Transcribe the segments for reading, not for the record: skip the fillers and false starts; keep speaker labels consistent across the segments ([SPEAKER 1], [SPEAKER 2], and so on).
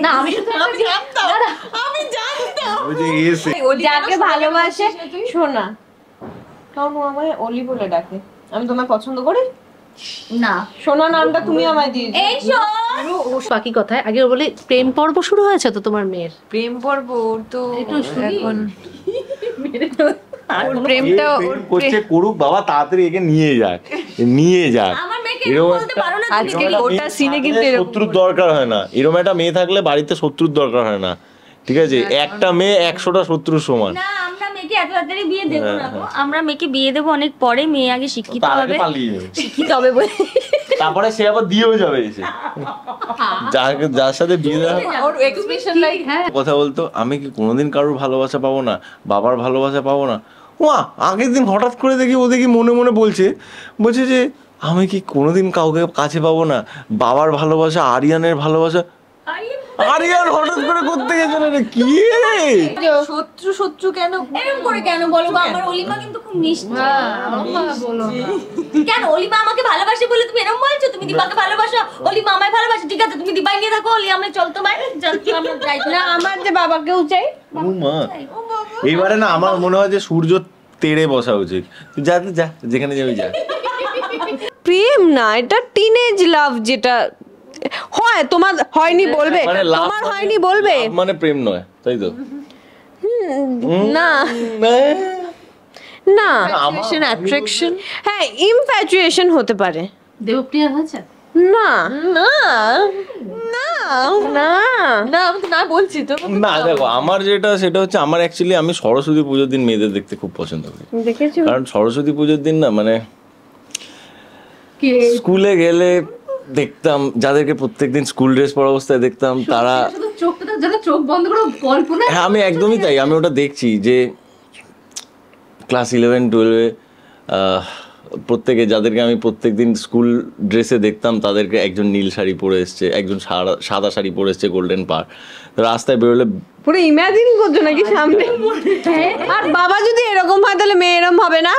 [SPEAKER 1] না আমি জানতাম
[SPEAKER 2] ওই যে এসে
[SPEAKER 3] যাকে ভালোবাসে শোনা, কারণ ও আমায় অলি বলে ডাকে, আমি তোমায় পছন্দ করি
[SPEAKER 1] না।
[SPEAKER 3] সোনা নামটা তুমি আমায় দিয়েছো।
[SPEAKER 1] এই শোন,
[SPEAKER 4] বাকি কথায় আগে বলে প্রেম পর্ব শুরু হয়েছে তো তোমার মেয়ের?
[SPEAKER 3] প্রেম পর্ব তো
[SPEAKER 4] একটু
[SPEAKER 3] এখন প্রেমটা
[SPEAKER 2] করছে করুক বাবা, তাড়াতাড়ি একে নিয়ে যাক।
[SPEAKER 1] আমার মেয়েকে এরকম বলতে পারো না।
[SPEAKER 3] আজকে গোটা সিনে কিন্তু
[SPEAKER 2] শত্রুর দরকার হয় না, এরকম একটা মেয়ে থাকলে বাড়িতে শত্রুর দরকার হয় না, ঠিক আছে? একটা মেয়ে 100টা শত্রুর সমান।
[SPEAKER 1] না, আমরা মেয়েকে এত তাড়াতাড়ি বিয়ে দেবো না গো, আমরা মেয়েকে বিয়ে দেবো অনেক পরে, মেয়ে আগে শিক্ষিত হবে, শিক্ষিত হবে বলে
[SPEAKER 2] তারপরে সে আবার দিয়েও যাবে এসে যার সাথে বিয়ে দেওয়া
[SPEAKER 3] ওর এক্সপ্রেশন লাইক
[SPEAKER 2] কথা বলতো, আমি কি কোনোদিন কারোর ভালোবাসা পাবো না, বাবার ভালোবাসা পাবো না? ওয়া আগের দিন হঠাৎ করে দেখি ও দেখি মনে মনে বলছে যে আমি কি কোনোদিন কাউকে কাছে পাবো না, বাবার ভালোবাসা, আরিয়ানের ভালোবাসা। আরিয়ান হঠাৎ করে করতে গেছিল রে, কি রে
[SPEAKER 3] শত্রু কেন
[SPEAKER 1] এরকম করে কেন বলো গো? আমার অলিমা কিন্তু খুব মিষ্টি। কেন অলিমা আমাকে ভালোবাসে বলে তুমি এরকম বলছো? তুমি দীপাকে ভালোবাসো, অলিমা আমায় ভালোবাসে, ঠিক আছে তুমি দীপাই নিয়ে থাকো, অলি আমরা চলতো বাইরে আমরা যাই না।
[SPEAKER 3] আমার যে বাবাকেও চাই।
[SPEAKER 2] ও মা, এইবারে না আমার মনে হয় যে সূর্য তেড়ে বসা উচিত, তুই যা যেখানে যাবি যা।
[SPEAKER 3] প্রেম না, এটা টিনেজ লাভ, যেটা হয় তোমার হয়নি বলবে, তোমার হয়নি বলবে,
[SPEAKER 2] মানে প্রেম নয়, তাই তো?
[SPEAKER 3] না না
[SPEAKER 4] অ্যাট্রাকশন।
[SPEAKER 3] হ্যাঁ, ইনফ্যাচুয়েশন হতে পারে।
[SPEAKER 4] দেবপ্রিয়া হয়েছে?
[SPEAKER 3] না না না না না, আমি তো না বলছি তো।
[SPEAKER 2] না দেখো, আমার যেটা সেটা হচ্ছে, আমার অ্যাকচুয়ালি আমি সরস্বতী পুজোর দিন মেয়েদের দেখতে খুব পছন্দ করি।
[SPEAKER 3] দেখেছো?
[SPEAKER 2] কারণ সরস্বতী পুজোর দিন না, মানে স্কুলে গেলে দেখতাম যাদেরকে প্রত্যেকদিন স্কুল ড্রেস পরা অবস্থায় দেখতাম, তারা
[SPEAKER 4] চোখ বন্ধ করে কল্পনা।
[SPEAKER 2] হ্যাঁ, আমি একদমই তাই, আমি ওটা দেখছি যে ক্লাস 11-12-এ প্রত্যেকে যাদেরকে আমি প্রত্যেকদিন স্কুল ড্রেসে দেখতাম, তাদেরকে একজন নীল শাড়ি পরে এসছে, একজন সাদা শাড়ি পরে এসছে গোল্ডেন পার, রাস্তায় বেরোলে
[SPEAKER 3] পুরো ইমাজিন করছো নাকি সামনে? আর বাবা যদি এরকম হয় তাহলে মেয়ে এরকম হবে না?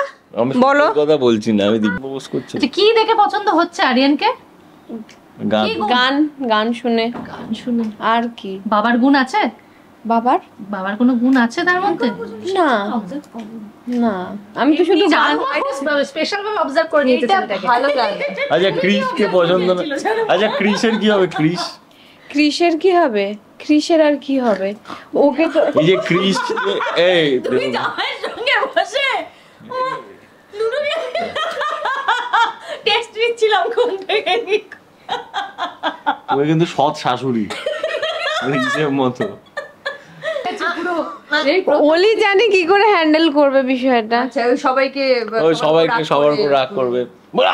[SPEAKER 2] বলো, কথা বলছি না, আমি দিব্য বোস করছি।
[SPEAKER 4] কি দেখে পছন্দ হচ্ছে আরিয়ানকে?
[SPEAKER 3] গান শুনে। আর কি
[SPEAKER 4] বাবার গুণ আছে?
[SPEAKER 3] বাবার
[SPEAKER 4] কোনো গুণ আছে তার মধ্যে?
[SPEAKER 3] না না, আমি তো শুধু
[SPEAKER 4] স্পেশাল ভাবে অবজার্ভ করে নিতে চাই।
[SPEAKER 3] ভালো লাগে।
[SPEAKER 2] আচ্ছা ক্রিসকে পছন্দ না? আচ্ছা ক্রিসের কি হবে?
[SPEAKER 3] ক্রিসের কি হবে? ক্রিসের আর কি হবে? ওকে তো
[SPEAKER 2] এই যে ক্রিস, এই
[SPEAKER 1] তুমি জামাইয়ের সঙ্গে বসে টেস্ট নিচ্ছিলাম কোন থেকে
[SPEAKER 2] ওই কিন্তু সৎ শাশুড়ি নিজের মতো।
[SPEAKER 3] ওলি জানে কি করে হ্যান্ডেল করবে বিষয়টা। সবাইকে
[SPEAKER 2] সবার উপর রাগ করবে,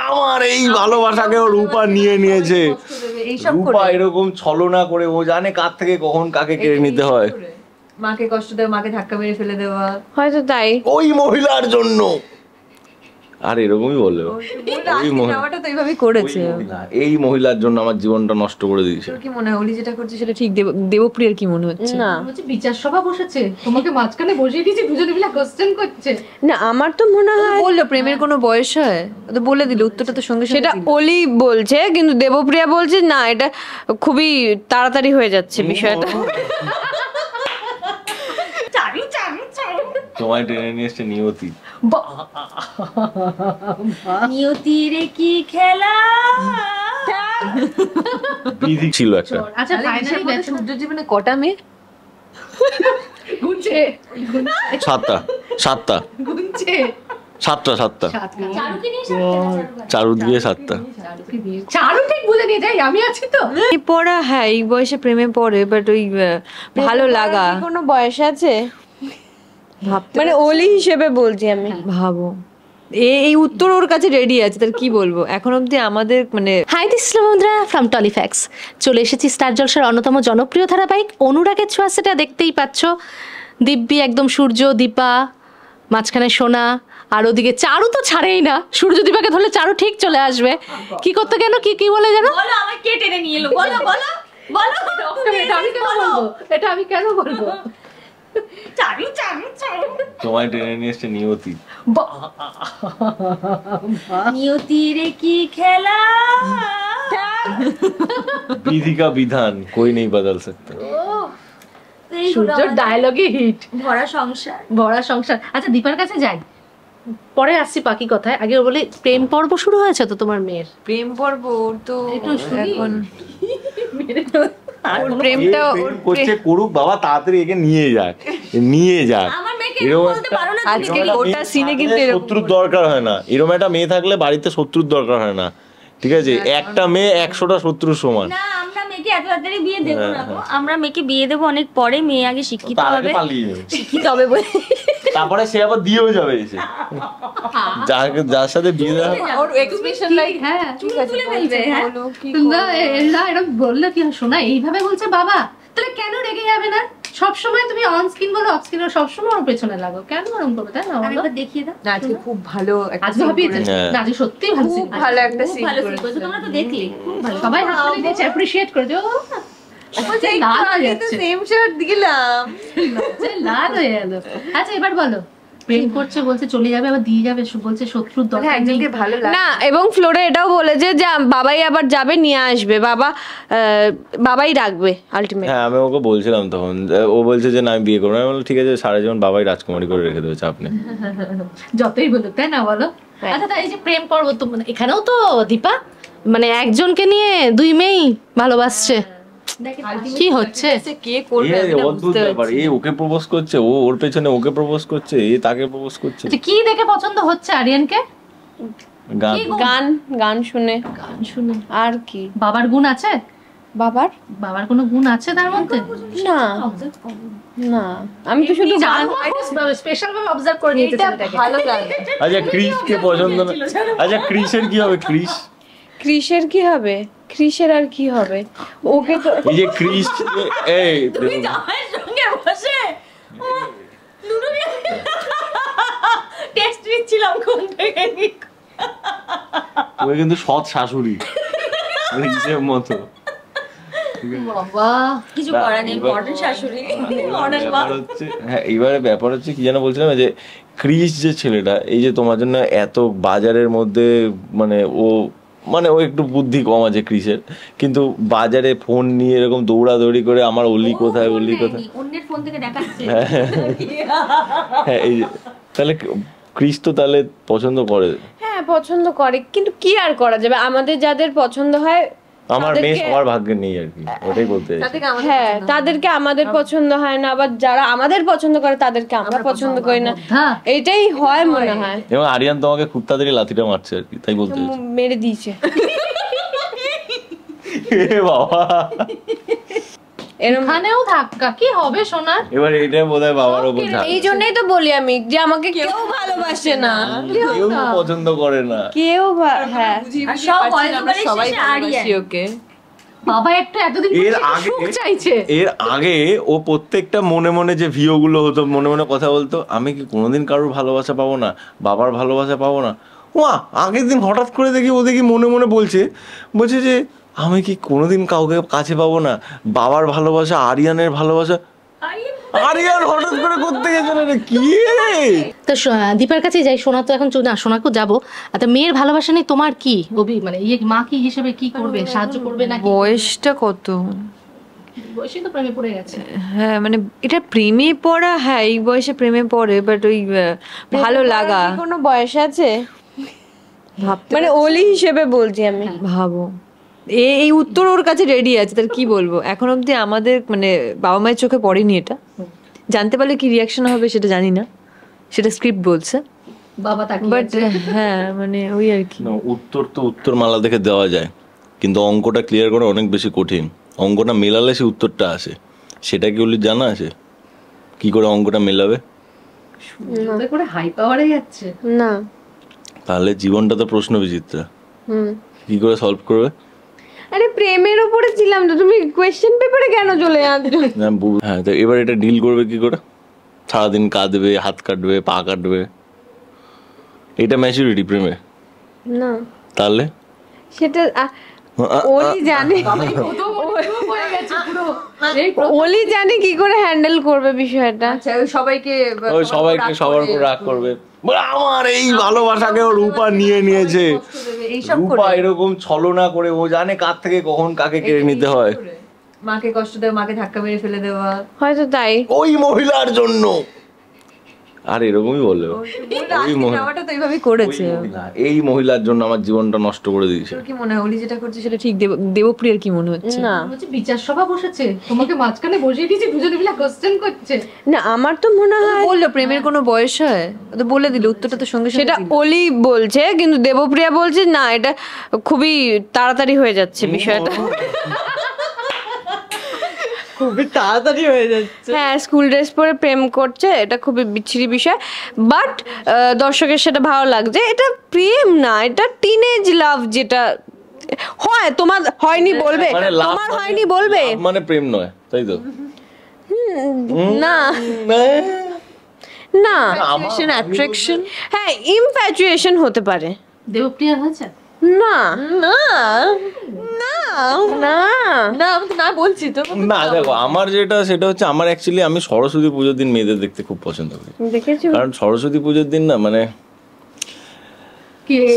[SPEAKER 2] আমার এই ভালোবাসাকে রূপা নিয়ে নিয়েছে, রূপা এরকম ছলনা করে, ও জানে কার থেকে কখন কাকে কেড়ে নিতে হয়,
[SPEAKER 3] মাকে কষ্ট দেওয়া, মাকে ধাক্কা মেরে ফেলে দেওয়া, হয়তো তাই
[SPEAKER 2] ওই মহিলার জন্য। আর এরকমই বলে, ওই মহিলাটা
[SPEAKER 3] তো এইভাবেই করেছে,
[SPEAKER 2] এই মহিলার জন্য আমার জীবনটা নষ্ট করে দিয়েছে।
[SPEAKER 3] কি মনে হয় ওলি যেটা করছে সেটা ঠিক? দেবপ্রিয়ার কি মনে হচ্ছে? না,
[SPEAKER 4] বিচার সভা বসেছে, তোমাকে মাঝখানে বসিয়ে দিয়েছে, দুজনে মিলে কোশ্চেন করছে।
[SPEAKER 3] না, আমার তো মনে হয় বললো প্রেমের কোনো বয়স হয়, তো বলে দিল উত্তরটা তো সঙ্গে সেটা ওলি বলছে, কিন্তু দেবপ্রিয়া বলছে না, এটা খুবই তাড়াতাড়ি হয়ে যাচ্ছে বিষয়টা।
[SPEAKER 2] তোমায় টেনে নিয়ে এসছে নিয়তি।
[SPEAKER 1] নিয়তির কি খেলা
[SPEAKER 2] বিধি ছিল একটা।
[SPEAKER 4] আচ্ছা ফাইনালি
[SPEAKER 3] সূর্য জীবনে কটা মেয়ে
[SPEAKER 4] গুনছে?
[SPEAKER 2] 7টা
[SPEAKER 4] গুনছে
[SPEAKER 2] 7টা চারু দিয়ে 7টা।
[SPEAKER 4] চারু ঠিক বলে নিয়ে যাই, আমি আছি তো।
[SPEAKER 3] এই পড়া, হ্যাঁ এই বয়সে প্রেমে পড়ে, বাট ওই ভালো লাগা কোনো বয়স আছে? মানে ওলি হিসেবে বলছি আমি। ভাবো এই উত্তর ওর কাছে রেডি আছে, তার কি বলবো এখন অবধি আমাদের মানে।
[SPEAKER 4] হাই দিস বন্ধুরা ফ্রম টলিফ্যাক্স, চলে এসেছি স্টার জলসার অন্যতম জনপ্রিয় ধারাবাহিক অনুরাগের ছোঁয়া। সেটা দেখতেই পাচ্ছ, দিব্যি একদম সূর্য, দীপা মাঝখানে সোনা, আর ওদিকে চারু তো ছাড়েই না, সূর্য দীপাকে ধরলে চারু ঠিক চলে আসবে। কি করতে গেল, কি বলে জানো?
[SPEAKER 1] বলো, আমায় কে টেনে নিয়ে এলো? বলো
[SPEAKER 4] এটা আমি কেন বলবো?
[SPEAKER 1] চারু চারু চারু
[SPEAKER 2] তোমায় টেনে নিয়ে এসছে নিয়তি।
[SPEAKER 1] নিয়তি রে কি খেলা,
[SPEAKER 2] विधि का विधान कोई नहीं बदल सकता।
[SPEAKER 4] সূর্যর ডায়লগে হিট,
[SPEAKER 1] ভরা সংসার।
[SPEAKER 4] ভরা সংসার। আচ্ছা দীপার কাছে যাই, পরে আসছি পাকি কথায়। আগে বলি প্রেম পর্ব শুরু হয়েছে তো তোমার মেয়ের?
[SPEAKER 3] প্রেম পর্ব ওর তো
[SPEAKER 4] একটু শুনি।
[SPEAKER 3] এখন ওর প্রেমটা ওর
[SPEAKER 2] করছে করুক বাবা, তাড়াতাড়ি একে নিয়ে যাক, নিয়ে যাক।
[SPEAKER 1] আমার মেয়েকে
[SPEAKER 2] এরকম
[SPEAKER 1] বলতে
[SPEAKER 2] একটা-
[SPEAKER 1] পারো না
[SPEAKER 3] আজকে
[SPEAKER 1] তুমি?
[SPEAKER 3] গোটা সিনে কিন্তু এরকম
[SPEAKER 2] শত্রুর দরকার হয় না, এরকম একটা মেয়ে থাকলে বাড়িতে শত্রুর দরকার হয় না, ঠিক আছে? একটা মেয়ে 100টা শত্রুর সমান।
[SPEAKER 1] না, আমরা মেয়েকে এত তাড়াতাড়ি বিয়ে দেবো না গো। আমরা মেয়েকে বিয়ে দেবো অনেক পরে, মেয়ে আগে শিক্ষিত
[SPEAKER 2] তার আগে
[SPEAKER 1] হবে,
[SPEAKER 2] পালিয়ে যাবে,
[SPEAKER 1] শিক্ষিত হবে বলে।
[SPEAKER 2] তারপরে সে আবার দিয়েও যাবে এসে, যার সাথে বিয়ে দেওয়া হবে।
[SPEAKER 3] ওর এক্সপ্রেশন লাইক
[SPEAKER 4] হ্যাঁ
[SPEAKER 3] ঠিক আছে
[SPEAKER 1] তুলে ফেলবে, হ্যাঁ।
[SPEAKER 3] বলো কি
[SPEAKER 4] না এরা এরকম বললে কি হয়? শোনা এইভাবে বলছে বাবা, তাহলে কেন রেগে যাবে না? সবসময় তুমি অন স্ক্রিন বলো, অফ স্ক্রিন সবসময় ওর পেছনে লাগো, কেন এরকম করবে? তাই না বলো?
[SPEAKER 1] আরেকবার দেখিয়ে দাও।
[SPEAKER 3] না আজকে খুব ভালো একটা
[SPEAKER 4] আজ
[SPEAKER 3] scene
[SPEAKER 4] ভাবিয়েছে
[SPEAKER 3] করেছে।
[SPEAKER 2] হ্যাঁ।
[SPEAKER 4] না, আজ সত্যিই ভালো
[SPEAKER 3] খুব
[SPEAKER 4] scene।
[SPEAKER 3] ভালো একটা
[SPEAKER 1] খুব
[SPEAKER 3] সিন
[SPEAKER 1] ভালো scene করেছো, তোমরা তো দেখলে, খুব ভালো।
[SPEAKER 4] সবাই হাততালি দিয়েছে, অ্যাপ্রিশিয়েট করেছে। ও লজ্জায় লাল হয়ে যাচ্ছে,
[SPEAKER 3] সেম শার্ট দিলাম
[SPEAKER 4] লজ্জায় লাল হয়ে গেল। আচ্ছা এবার বলো, প্রেম করছে বলছে চলে যাবে, আবার দিয়ে যাবে, বলছে শত্রুর দরকার নেই।
[SPEAKER 3] একজনকে ভালো লাগে
[SPEAKER 5] না, এবং ফ্লোরে এটাও বলেছে যে বাবাই আবার যাবে নিয়ে আসবে, বাবাই রাখবে আলটিমেট।
[SPEAKER 2] হ্যাঁ, আমি ওকে বলছিলাম তখন, ও বলছে যে না আমি বিয়ে করবো না। আমি বললাম ঠিক আছে, সারা জীবন বাবাই রাজকুমারী করে রেখে দেবে, চাপ নেই।
[SPEAKER 4] যতই বলুক, তাই না বলো? আচ্ছা তাই এই যে প্রেম পর্ব তো মানে এখানেও তো দীপা মানে একজনকে নিয়ে দুই মেয়েই ভালোবাসছে, কি হচ্ছে?
[SPEAKER 3] কে করবে
[SPEAKER 2] এ
[SPEAKER 3] আমি না
[SPEAKER 2] অদ্ভুত
[SPEAKER 3] বুঝতে
[SPEAKER 2] ব্যাপার,
[SPEAKER 3] পারছি
[SPEAKER 2] এ ওকে প্রপোজ করছে, ও ওর পেছনে ওকে প্রপোজ করছে, এ তাকে প্রপোজ করছে।
[SPEAKER 4] আচ্ছা কি দেখে পছন্দ হচ্ছে আরিয়ানকে?
[SPEAKER 2] গান
[SPEAKER 5] গান গান শুনে
[SPEAKER 4] গান শুনে।
[SPEAKER 5] আর কি
[SPEAKER 4] বাবার গুণ আছে?
[SPEAKER 5] বাবার
[SPEAKER 4] বাবার কোনো গুণ আছে তার মধ্যে?
[SPEAKER 5] না না, আমি তো শুধু গান
[SPEAKER 4] স্পেশাল ভাবে অবজার্ভ করে নিয়েছি
[SPEAKER 5] এটা
[SPEAKER 4] ছেলেটাকে।
[SPEAKER 5] ভালো লাগে।
[SPEAKER 2] আচ্ছা ক্রিসকে পছন্দ না? আচ্ছা ক্রিসের কি হবে?
[SPEAKER 5] ক্রিসের কি হবে? ক্রিসের আর কি হবে? ওকে তো
[SPEAKER 2] এই যে ক্রিস, এই
[SPEAKER 1] তুমি জামাইয়ের সঙ্গে বসে লুডো টেস্ট দিচ্ছিলাম কোন থেকে নিক।
[SPEAKER 2] ওই কিন্তু সৎ শাশুড়ি নিজের মতো।
[SPEAKER 4] বাবা
[SPEAKER 1] কিছু করার নেই, মডার্ন শাশুড়ি, মডার্ন মা।
[SPEAKER 2] ব্যাপার হচ্ছে, হ্যাঁ এইবারে ব্যাপার হচ্ছে কি যেন বলছিলাম, যে ক্রিস যে ছেলেটা, এই যে তোমার জন্য এত বাজারের মধ্যে, মানে ও একটু বুদ্ধি কম আছে ক্রিসের, কিন্তু বাজারে ফোন নিয়ে এরকম দৌড়াদৌড়ি করে আমার অলি কোথায়, অলি কোথায়।
[SPEAKER 1] অন্যের ফোন থেকে দেখাচ্ছে।
[SPEAKER 2] হ্যাঁ এই যে, তাহলে ক্রিস তো তাহলে পছন্দ করে।
[SPEAKER 5] হ্যাঁ পছন্দ করে, কিন্তু কি আর করা যাবে, আমাদের যাদের পছন্দ হয়
[SPEAKER 2] আমার মেয়ে
[SPEAKER 5] তাদেরকে-
[SPEAKER 2] সবার ভাগ্যে নেই আর কি, ওটাই বলতে চাইছি।
[SPEAKER 5] হ্যাঁ তাদেরকে আমাদের পছন্দ হয় না, আবার যারা আমাদের পছন্দ করে তাদেরকে আমরা পছন্দ করি না,
[SPEAKER 4] হ্যাঁ
[SPEAKER 5] এটাই হয় মনে হয়।
[SPEAKER 2] এবং আরিয়ান তোমাকে খুব তাড়াতাড়ি লাথিটা মারছে আর কি, তাই বলতে চাইছি।
[SPEAKER 5] মেরে দিয়েছে
[SPEAKER 2] এ বাবা,
[SPEAKER 5] এরকম।
[SPEAKER 4] এখানেও ধাক্কা, কি হবে সোনার?
[SPEAKER 2] এবার এটা বোধহয় বাবার উপর
[SPEAKER 5] এই জন্যই তো বলি আমি যে আমাকে কেউ ভালোবাসে না,
[SPEAKER 2] কেউ পছন্দ করে না।
[SPEAKER 5] কেউ হ্যাঁ
[SPEAKER 1] আর সব ভয়
[SPEAKER 3] আমরা
[SPEAKER 1] করে
[SPEAKER 3] সবাই
[SPEAKER 1] শেষে আরিয়ান।
[SPEAKER 3] ভালোবাসি ওকে।
[SPEAKER 4] বাবা একটু এতদিন
[SPEAKER 2] এর
[SPEAKER 4] পর
[SPEAKER 2] আগে
[SPEAKER 4] সুখ চাইছে।
[SPEAKER 2] এর আগে ও প্রত্যেকটা মনে মনে যে ভিও গুলো হতো, মনে মনে কথা বলতো, আমি কি কোনোদিন কারোর ভালোবাসা পাবো না, বাবার ভালোবাসা পাবো না। আগের দিন হঠাৎ করে দেখি ও দেখি মনে মনে বলছে যে আমি কি কোনোদিন কাউকে কাছে পাবো না, বাবার ভালোবাসা, আরিয়ানের ভালোবাসা। আরিয়ান হঠাৎ করে করতে গেছে রে, কি রে?
[SPEAKER 4] তো দীপার কাছে যাই, সোনা তো এখন না, সোনাকেও যাবো। আচ্ছা মেয়ের ভালোবাসা নেই তোমার কি মানে মা কি হিসেবে কি করবে, সাহায্য করবে না?
[SPEAKER 3] বয়সটা কত?
[SPEAKER 4] বয়সে তো প্রেমে পড়ে গেছে।
[SPEAKER 3] হ্যাঁ মানে এটা প্রেমে পড়া, হ্যাঁ এই বয়সে প্রেমে পড়ে, বাট ওই ভালো লাগা।
[SPEAKER 5] কি কোনো বয়স আছে?
[SPEAKER 3] ভাবতে
[SPEAKER 5] মানে ওলি হিসেবে বলছি আমি।
[SPEAKER 3] ভাবো এই উত্তর ওর কাছে রেডি আছে, তার কি বলবো। এখন অব্দি আমাদের মানে বাবা মায়ের চোখে পড়েনি এটা, জানতে পারলে কি রিয়াকশন হবে সেটা জানি না, সেটা স্ক্রিপ্ট বলছে।
[SPEAKER 4] বাবা তাকে
[SPEAKER 3] বাট হ্যাঁ মানে ওই আর কি।
[SPEAKER 2] না, উত্তর তো উত্তর মালা দেখে দেওয়া যায়, কিন্তু অঙ্কটা ক্লিয়ার করা অনেক বেশি কঠিন। অঙ্কটা মেলালে সে উত্তরটা আসে, সেটা কি ওর জানা আছে কি করে অঙ্কটা মেলাবে?
[SPEAKER 4] সুন্দর করে হাই পাওয়ারে যাচ্ছে
[SPEAKER 5] না
[SPEAKER 2] তাহলে জীবনটা তো প্রশ্ন বিচিত্রা, কি করে সলভ করবে?
[SPEAKER 5] আরে প্রেমের উপরে ছিলাম তো, তুমি কোয়েশ্চেন পেপারে কেন চলে যাচ্ছ?
[SPEAKER 2] হ্যাঁ, তো এবার এটা ডিল করবে কি করে? সারাদিন কাঁদবে, হাত কাটবে, পা কাটবে, এটা ম্যাচুরিটি প্রেমে?
[SPEAKER 5] না
[SPEAKER 2] তাহলে
[SPEAKER 5] সেটা ওলি জানে। অলি জানে কি করে হ্যান্ডেল করবে বিষয়টা।
[SPEAKER 3] আচ্ছা ওই সবাইকে
[SPEAKER 2] ওই সবাইকে সবার উপর রাগ করবে, বলে আমার এই ভালোবাসাকে ও রূপা নিয়ে নিয়েছে।
[SPEAKER 3] এইসব
[SPEAKER 2] রূপা এরকম ছলনা করে, ও জানে কার থেকে কখন কাকে কেড়ে নিতে হয়।
[SPEAKER 3] মাকে কষ্ট দেওয়া, মাকে ধাক্কা মেরে ফেলে দেওয়া,
[SPEAKER 5] হয়তো তাই।
[SPEAKER 2] ওই মহিলার জন্য, আর এরকমই বললো ওই
[SPEAKER 3] জামাটা তো এইভাবেই করেছে।
[SPEAKER 2] এই মহিলার জন্য আমার জীবনটা নষ্ট করে দিয়েছে।
[SPEAKER 3] তোর কি মনে হয় অলি যেটা করছে সেটা ঠিক? দেবপ্রিয়ার কি মনে হচ্ছে?
[SPEAKER 5] না
[SPEAKER 4] বিচার সভা বসেছে, তোমাকে মাঝখানে বসিয়ে দিয়েছে, দুজনে মিলে কোশ্চেন করছে।
[SPEAKER 5] না আমার তো মনে হয়
[SPEAKER 3] বললো প্রেমের কোনো বয়স হয়, ও তো বলে দিল উত্তরটা তো সঙ্গে সঙ্গে
[SPEAKER 5] সেটা
[SPEAKER 3] দিল।
[SPEAKER 5] অলি বলছে, কিন্তু দেবপ্রিয়া বলছে না এটা খুবই তাড়াতাড়ি হয়ে যাচ্ছে বিষয়টা।
[SPEAKER 3] খুবই তাড়াতাড়ি হয়ে যাচ্ছে।
[SPEAKER 5] হ্যাঁ স্কুল ড্রেস পরে প্রেম করছে, এটা খুবই বিচ্ছিরি বিষয়, বাট দর্শকের সেটা ভালো লাগছে। এটা প্রেম না, এটা টিনেজ লাভ, যেটা হয় তোমার হয়নি বলবে,
[SPEAKER 2] মানে love
[SPEAKER 5] তোমার হয়নি বলবে,
[SPEAKER 2] love মানে প্রেম নয়, তাই তো?
[SPEAKER 5] না না
[SPEAKER 3] অ্যাট্রাকশন।
[SPEAKER 5] হ্যাঁ ইনফ্যাচুয়েশন হতে পারে।
[SPEAKER 4] দেবপ্রিয়া হয়েছে?
[SPEAKER 5] না
[SPEAKER 3] না
[SPEAKER 5] না
[SPEAKER 3] না আমি তো না বলছি তো।
[SPEAKER 2] না দেখো, আমার যেটা সেটা হচ্ছে, আমার অ্যাকচুয়ালি আমি সরস্বতী পুজোর দিন মেয়েদের দেখতে খুব পছন্দ করি।
[SPEAKER 5] দেখেছো
[SPEAKER 2] কারণ সরস্বতী পুজোর দিন না, মানে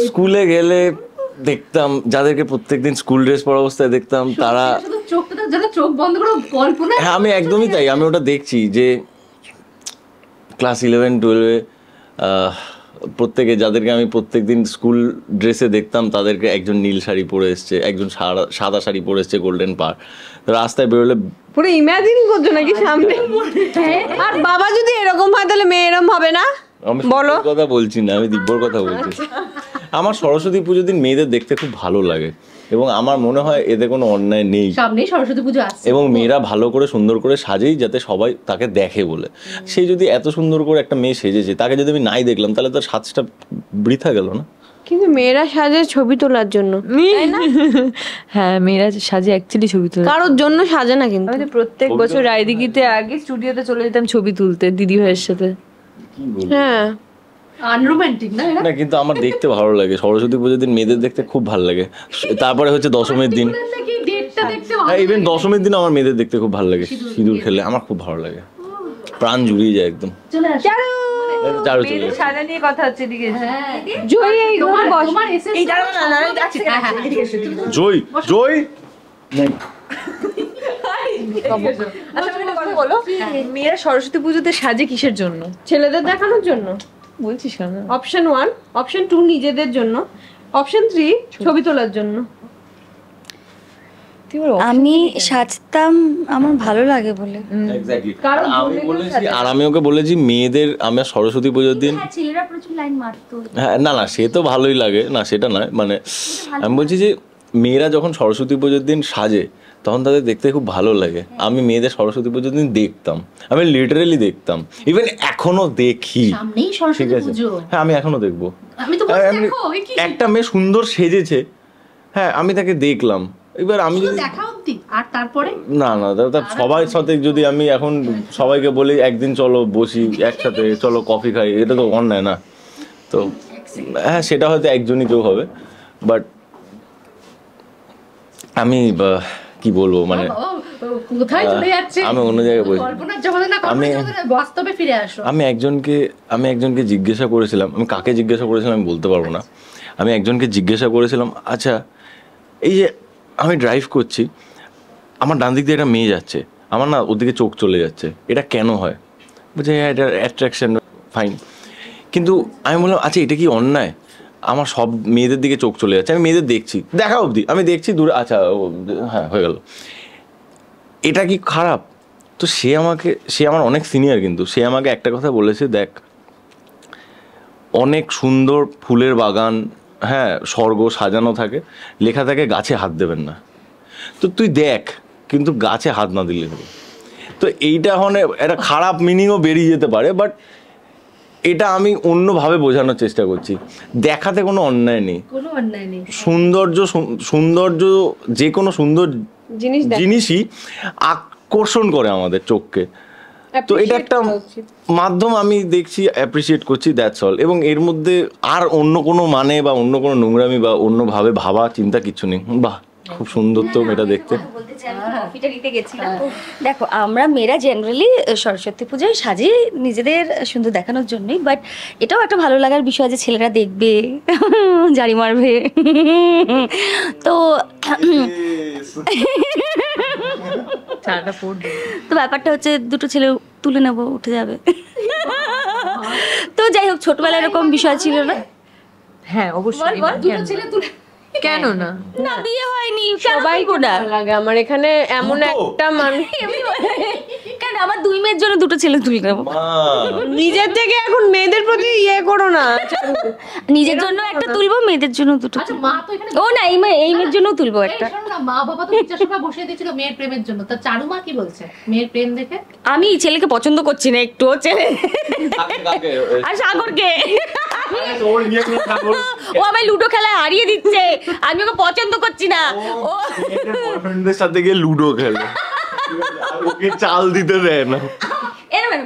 [SPEAKER 2] স্কুলে গেলে দেখতাম যাদেরকে প্রত্যেকদিন স্কুল ড্রেস পরা অবস্থায় দেখতাম, তারা
[SPEAKER 4] শুধু চোখটা যেন চোখ বন্ধ করে কল্পনা।
[SPEAKER 2] হ্যাঁ আমি একদমই তাই, আমি ওটা দেখছি যে ক্লাস 11-12-এ প্রত্যেকে, যাদেরকে আমি প্রত্যেকদিন স্কুল ড্রেসে দেখতাম, তাদেরকে একজন নীল শাড়ি পরে এসছে, একজন সাদা শাড়ি পরে এসছে গোল্ডেন পার, রাস্তায় বেরোলে
[SPEAKER 5] পুরো ইমাজিন করছো নাকি সামনে? আর বাবা যদি এরকম হয় তাহলে মেয়ে এরকম হবে না?
[SPEAKER 2] আমি
[SPEAKER 5] বলো।
[SPEAKER 2] সত্যি কথা বলছি না, আমি দিব্যর কথা বলছি। আমার সরস্বতী পুজোর দিন মেয়েদের দেখতে খুব ভালো লাগে, এবং আমার মনে হয় এতে কোনো অন্যায় নেই।
[SPEAKER 4] সামনেই সরস্বতী পুজো আসছে,
[SPEAKER 2] এবং মেয়েরা ভালো করে সুন্দর করে সাজেই যাতে সবাই তাকে দেখে বলে। সেই যদি এত সুন্দর করে একটা মেয়ে সেজেছে, তাকে যদি আমি নাই দেখলাম, তাহলে তার সাজটা বৃথা গেল না?
[SPEAKER 5] কিন্তু মেয়েরা সাজে ছবি তোলার জন্য, তাই না?
[SPEAKER 3] হ্যাঁ মেয়েরা সাজে অ্যাকচুয়ালি ছবি তোলে,
[SPEAKER 5] কারোর জন্য সাজে না। কিন্তু
[SPEAKER 3] আমি তো প্রত্যেক বছর রায়দিঘিতে আগে স্টুডিওতে চলে যেতাম ছবি তুলতে দিদি ভাইয়ের সাথে।
[SPEAKER 5] হ্যাঁ
[SPEAKER 4] আনরোম্যান্টিক না এরা?
[SPEAKER 2] না, কিন্তু আমার দেখতে ভালো লাগে সরস্বতী পুজোর দিন মেয়েদের দেখতে খুব ভালো লাগে। তারপরে হচ্ছে দশমীর দিন,
[SPEAKER 4] নাকি ডেটটা দেখতে
[SPEAKER 2] হ্যাঁ ইভেন দশমীর দিন আমার মেয়েদের দেখতে খুব ভালো লাগে, সিঁদুর খেলে আমার খুব ভালো লাগে, প্রাণ জুড়িয়ে যায় একদম।
[SPEAKER 4] চলে আসে।
[SPEAKER 2] চারু চলে গেছে।
[SPEAKER 3] সাজা নিয়ে কথা হচ্ছে এদিকে।
[SPEAKER 4] হ্যাঁ
[SPEAKER 5] জয়ী এই ঘরে বস।
[SPEAKER 4] তোমার এসএস এই দাঁড়াও না, আমি যাচ্ছি। হ্যাঁ হ্যাঁ এদিকে এসো।
[SPEAKER 2] জয় জয়
[SPEAKER 3] আচ্ছা আমাকে একটা কথা বলো, মেয়েরা সরস্বতী পুজোতে সাজে কিসের জন্য?
[SPEAKER 5] ছেলেদের দেখানোর জন্য
[SPEAKER 3] বলছিস কেন?
[SPEAKER 5] অপশন 1, অপশন 2 নিজেদের জন্য, অপশন 3 ছবি তোলার জন্য।
[SPEAKER 1] আমি সাজতাম আমার ভালো লাগে বলে।
[SPEAKER 2] Exactly. আমি বলেছি, আর আমি ওকে বলেছি মেয়েদের, আমার সরস্বতী পুজোর দিন,
[SPEAKER 1] হ্যাঁ ছেলেরা প্রচুর লাইন মারতো।
[SPEAKER 2] হ্যাঁ না না সে তো ভালোই লাগে না, সেটা নয়, মানে আমি বলছি যে মেয়েরা যখন সরস্বতী পুজোর দিন সাজে তখন তাদের দেখতে খুব ভালো লাগে। আমি মেয়েদের সরস্বতী পুজোর দিন দেখতাম, আমি লিটারেলি দেখতাম, ইভেন এখনো দেখি।
[SPEAKER 4] সামনেই
[SPEAKER 2] ঠিক
[SPEAKER 4] সরস্বতী
[SPEAKER 2] আছে,
[SPEAKER 4] পুজো,
[SPEAKER 2] হ্যাঁ আমি এখনো দেখবো।
[SPEAKER 4] আমি তো বলছি দেখো ওই কি
[SPEAKER 2] একটা মেয়ে সুন্দর সেজেছে, হ্যাঁ আমি তাকে দেখলাম, এবার আমি যদি
[SPEAKER 4] দেখা অবধি, আর তারপরে
[SPEAKER 2] না না তা সবার সাথে যদি আমি এখন সবাইকে বলি একদিন চলো বসি একসাথে, চলো কফি খাই, এটা তো অন্যায় না? তো হ্যাঁ সেটা হয়তো একজনই কেউ হবে, বাট আমি কি বলবো, মানে
[SPEAKER 4] কোথায় চলে যাচ্ছে,
[SPEAKER 2] আমি অন্য জায়গায় বলছি।
[SPEAKER 4] কল্পনার জগতে না, কল্পনার জগতে বাস্তবে ফিরে আসো।
[SPEAKER 2] আমি একজনকে জিজ্ঞাসা করেছিলাম, আমি কাকে জিজ্ঞাসা করেছিলাম আমি বলতে পারবো না, আমি একজনকে জিজ্ঞাসা করেছিলাম, আচ্ছা এই যে আমি ড্রাইভ করছি, আমার ডান দিক দিয়ে একটা মেয়ে যাচ্ছে, আমার না ওদিকে চোখ চলে যাচ্ছে, এটা কেন হয়? বলছে এটা অ্যাট্রাকশন, ফাইন, কিন্তু আমি বললাম আচ্ছা এটা কি অন্যায়? আমার সব মেয়েদের দিকে চোখ চলে যাচ্ছে, আমি মেয়েদের দেখছি, দেখা অবধি আমি দেখছি দূরে, আচ্ছা হ্যাঁ হয়ে গেল, এটা কি খারাপ? তো সে আমার অনেক সিনিয়র, কিন্তু সে আমাকে একটা কথা বলেছে, দেখ অনেক সুন্দর ফুলের বাগান, হ্যাঁ স্বর্গ সাজানো থাকে, লেখা থাকে গাছে হাত দেবেন না, তো তুই দেখ কিন্তু গাছে হাত না দিলে হবে। তো এইটা মানে একটা খারাপ মিনিংও বেরিয়ে যেতে পারে, বাট এটা আমি অন্যভাবে বোঝানোর চেষ্টা করছি, দেখাতে কোনো অন্যায় নেই,
[SPEAKER 4] কোনো অন্যায় নেই।
[SPEAKER 2] সৌন্দর্য যে কোনো সুন্দর জিনিসই আকর্ষণ করে আমাদের চোখকে, তো এটা একটা মাধ্যম, আমি দেখছি অ্যাপ্রিসিয়েট করছি, দ্যাটস অল। এবং এর মধ্যে আর অন্য কোনো মানে বা অন্য কোনো নোংরামি বা অন্যভাবে ভাবা চিন্তা কিছু নেই। বাহ খুব সুন্দর তো মেয়েটা দেখতে।
[SPEAKER 1] বলতে চাই, আমি কফিটা নিতে গেছিলাম। দেখো আমরা মেয়েরা জেনারেলি সরস্বতী পুজোয় সাজি নিজেদের সুন্দর দেখানোর জন্যই, বাট এটাও একটা ভালো লাগার বিষয় যে ছেলেরা দেখবে, জারি মারবে। তো তো ব্যাপারটা হচ্ছে দুটো ছেলে তুলে নেবো, উঠে যাবে। তো যাই হোক, ছোটবেলায় এরকম বিষয় ছিল না।
[SPEAKER 3] হ্যাঁ অবশ্যই, কেন না?
[SPEAKER 1] না বিয়ে হয়নি,
[SPEAKER 5] সবাই ভালো লাগে আমার এখানে এমন একটা মানুষ।
[SPEAKER 1] কেন আমার 2 মেয়ের জন্য 2টো ছেলে তুলে নেবো?
[SPEAKER 5] নিজের থেকে এখন মেয়েদের প্রতি ইয়ে করো না।
[SPEAKER 1] নিজের জন্য একটা তুলবো, মেয়েদের জন্য 2টো তুলবো। ও না, এই মেয়ের জন্য তুলবো একটা।
[SPEAKER 4] মা বাবা তো 50 টাকা বসিয়ে দিয়েছিল মেয়ের প্রেমের জন্য, তা চারু মা কি বলছে মেয়ের প্রেম দেখে?
[SPEAKER 1] আমি ছেলেকে পছন্দ করছি না একটু, ছেলে আর সাগরকে। ও আমায় লুডো খেলায় হারিয়ে দিচ্ছে, আমি ওকে পছন্দ করছি না। ও
[SPEAKER 2] বয়ফ্রেন্ডদের সাথে গিয়ে লুডো খেলে, আর ওকে চাল দিতে দেয় না।
[SPEAKER 1] এরকম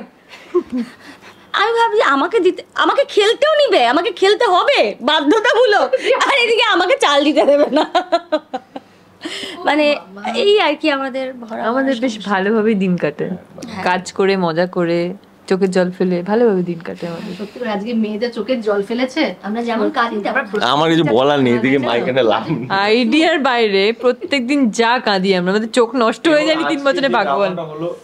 [SPEAKER 1] আমি ভাবছি আমাকে খেলতেও নিবে, আমাকে খেলতে হবে বাধ্যতামূলক, আর এদিকে আমাকে চাল দিতে দেবে না। মানে এই আর কি আমাদের
[SPEAKER 3] বেশ ভালোভাবেই দিন কাটে, কাজ করে মজা করে চোখের জল ফেলে ভালোভাবে দিন কাটে আমাদের।
[SPEAKER 4] সত্যি করে আজকে মেয়েদের চোখের জল ফেলেছে। আমরা যেমন কাঁদি,
[SPEAKER 2] আমার কিছু বলার নেই, এদিকে মাইকেটে লাভ
[SPEAKER 3] আইডিয়ার বাইরে প্রত্যেকদিন যা কাঁদি আমরা, আমাদের চোখ নষ্ট হয়ে যায় 3 বছরে ভাগবল।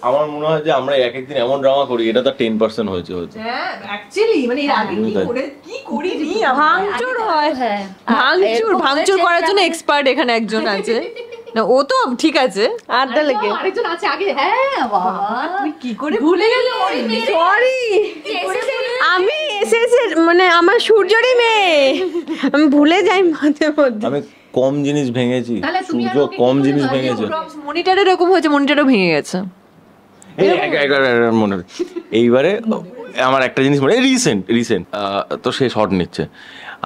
[SPEAKER 2] আমার মনে হয় যে আমরা এক একদিন এমন ড্রামা করি, এটা তো 10% হয়েছে।
[SPEAKER 3] হ্যাঁ অ্যাকচুয়ালি মানে এর আগে কি করিনি, ভাঙচুর হয়।
[SPEAKER 1] হ্যাঁ
[SPEAKER 3] ভাঙচুর করার জন্য এক্সপার্ট এখানে একজন আছে। না ও তো ঠিক আছে, আড্ডা লেগে
[SPEAKER 4] আরেকজন আছে আগে। হ্যাঁ বাবা
[SPEAKER 3] তুই কি করে ভুলে গেল?
[SPEAKER 5] সরি, আমি এসএসের মানে আমার সূর্যরই মেয়ে, আমি ভুলে যাই মাঝে মধ্যে।
[SPEAKER 2] আমি কম জিনিস ভেঙেছি, সূর্য কম জিনিস ভেঙেছে।
[SPEAKER 3] মনিটর এরকম হয়েছে, মনিটরও ভেঙে গেছে।
[SPEAKER 2] মনে এইবারে আমার একটা জিনিস মনে রিসেন্ট তো সে শট নিচ্ছে,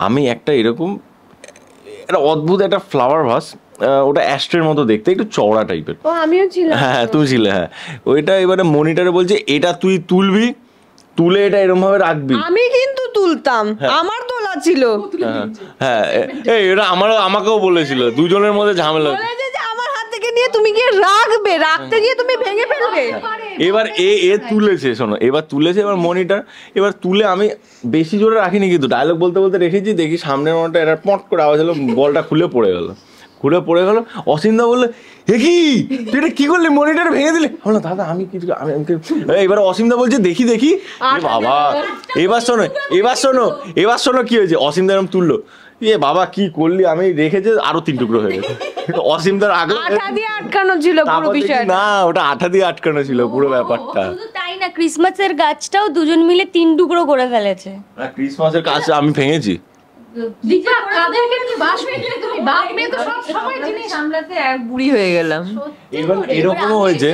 [SPEAKER 2] আমি একটা এরকম একটা অদ্ভুত একটা ফ্লাওয়ার ভাস, ওটা অ্যাস্ট্রের মতো দেখতে, একটু চওড়া টাইপের।
[SPEAKER 5] ও আমিও ছিলাম।
[SPEAKER 2] হ্যাঁ তুমি ছিলে, হ্যাঁ। ওইটা এবারে মনিটরে বলছে এটা তুই তুলবি, তুলে এটা এরকম ভাবে রাখবি।
[SPEAKER 5] আমি কিন্তু তুলতাম, আমার তোলা ছিল।
[SPEAKER 2] হ্যাঁ এটা আমাকেও বলেছিল, দুজনের মধ্যে ঝামেলা।
[SPEAKER 5] বলেছে যে আমার হাত থেকে নিয়ে তুমি গিয়ে রাখবে, রাখতে গিয়ে তুমি ভেঙে ফেলবে।
[SPEAKER 2] এবার এ তুলেছে, শোনো, এবার তুলেছে, এবার মনিটর এবার তুলে আমি বেশি জোরে রাখিনি, কিন্তু ডায়লগ বলতে বলতে রেখেছি, দেখি সামনের মনটা এটা পট করে আওয়াজ হলো, বলটা খুলে পড়ে গেল। অসীমদা বললো হে কি তুই এটা কি করলি, মনিটর ভেঙে দিলি? বললাম দাদা আমি কিছু এবার অসীমদা বলছে দেখি বাবা, এবার শোনো কি হয়েছে। অসীমদা এরকম তুললো, বাবা কি করলি, আমি রেখেছে আরো 3 টুকরো হয়ে গেছে। অসীমদার আগে
[SPEAKER 5] আঠা দিয়ে আটকানো ছিল পুরো বিষয়টা।
[SPEAKER 2] না ওটা আঠা দিয়ে আটকানো ছিল পুরো ব্যাপারটা।
[SPEAKER 1] শুধু তাই না, ক্রিসমাসের গাছটাও দুজন মিলে 3 টুকরো করে ফেলেছে।
[SPEAKER 2] ক্রিসমাসের গাছ আমি ভেঙেছি।
[SPEAKER 3] বুড়ি হয়ে গেলাম।
[SPEAKER 2] এবার এরকমও হয়েছে,